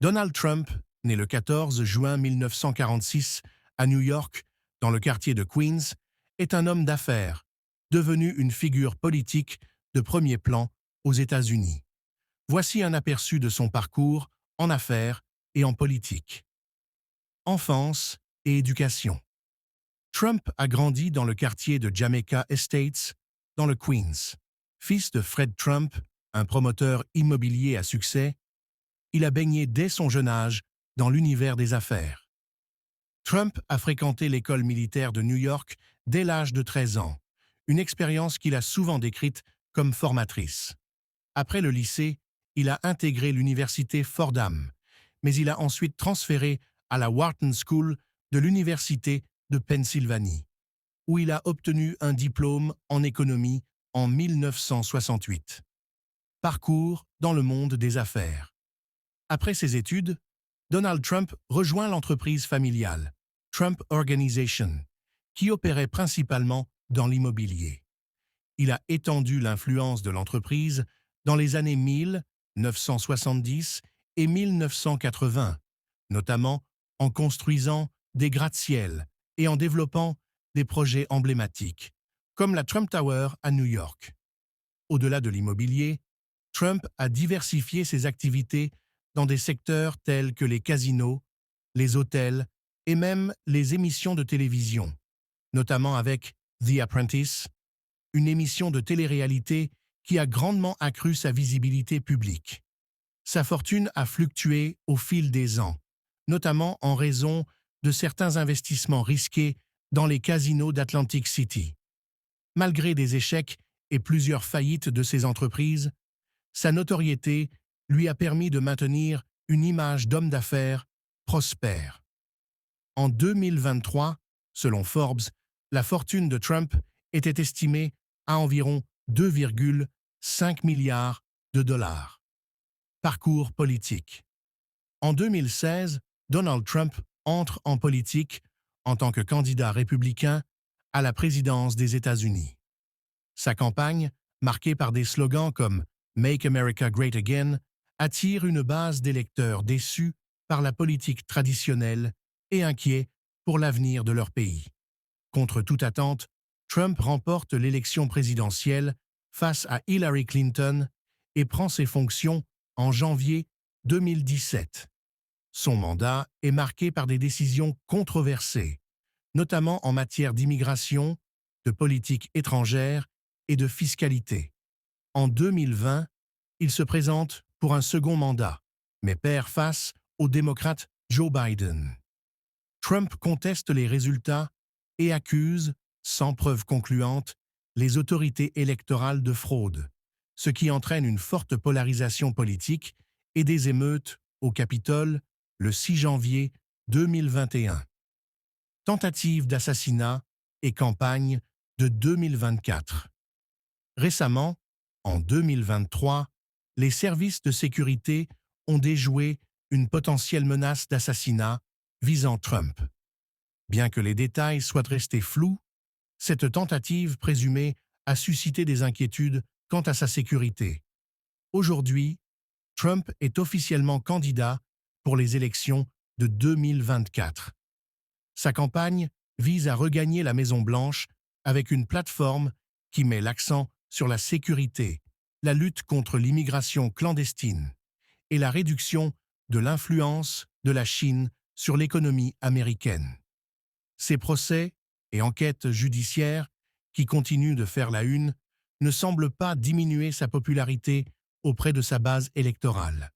Donald Trump, né le 14 juin 1946 à New York, dans le quartier de Queens, est un homme d'affaires, devenu une figure politique de premier plan aux États-Unis. Voici un aperçu de son parcours en affaires et en politique. Enfance et éducation. Trump a grandi dans le quartier de Jamaica Estates, dans le Queens. Fils de Fred Trump, un promoteur immobilier à succès, il a baigné dès son jeune âge dans l'univers des affaires. Trump a fréquenté l'école militaire de New York dès l'âge de 13 ans, une expérience qu'il a souvent décrite comme formatrice. Après le lycée, il a intégré l'université Fordham, mais il a ensuite transféré à la Wharton School de l'université de Pennsylvanie, où il a obtenu un diplôme en économie en 1968. Parcours dans le monde des affaires. Après ses études, Donald Trump rejoint l'entreprise familiale, Trump Organization, qui opérait principalement dans l'immobilier. Il a étendu l'influence de l'entreprise dans les années 1970 et 1980, notamment en construisant des gratte-ciel et en développant des projets emblématiques, comme la Trump Tower à New York. Au-delà de l'immobilier, Trump a diversifié ses activités dans des secteurs tels que les casinos, les hôtels et même les émissions de télévision, notamment avec The Apprentice, une émission de télé-réalité qui a grandement accru sa visibilité publique. Sa fortune a fluctué au fil des ans, notamment en raison de certains investissements risqués dans les casinos d'Atlantic City. Malgré des échecs et plusieurs faillites de ses entreprises, sa notoriété lui a permis de maintenir une image d'homme d'affaires prospère. En 2023, selon Forbes, la fortune de Trump était estimée à environ 2,5 milliards de dollars. Parcours politique. En 2016, Donald Trump entre en politique en tant que candidat républicain à la présidence des États-Unis. Sa campagne, marquée par des slogans comme « Make America Great Again », attire une base d'électeurs déçus par la politique traditionnelle et inquiets pour l'avenir de leur pays. Contre toute attente, Trump remporte l'élection présidentielle face à Hillary Clinton et prend ses fonctions en janvier 2017. Son mandat est marqué par des décisions controversées, notamment en matière d'immigration, de politique étrangère et de fiscalité. En 2020, il se présente pour un second mandat, mais perd face au démocrate Joe Biden. Trump conteste les résultats et accuse, sans preuve concluante, les autorités électorales de fraude, ce qui entraîne une forte polarisation politique et des émeutes au Capitole le 6 janvier 2021. Tentative d'assassinat et campagne de 2024. Récemment, en 2023, les services de sécurité ont déjoué une potentielle menace d'assassinat visant Trump. Bien que les détails soient restés flous, cette tentative présumée a suscité des inquiétudes quant à sa sécurité. Aujourd'hui, Trump est officiellement candidat pour les élections de 2024. Sa campagne vise à regagner la Maison-Blanche avec une plateforme qui met l'accent sur la sécurité, la lutte contre l'immigration clandestine et la réduction de l'influence de la Chine sur l'économie américaine. Ces procès et enquêtes judiciaires, qui continuent de faire la une, ne semblent pas diminuer sa popularité auprès de sa base électorale.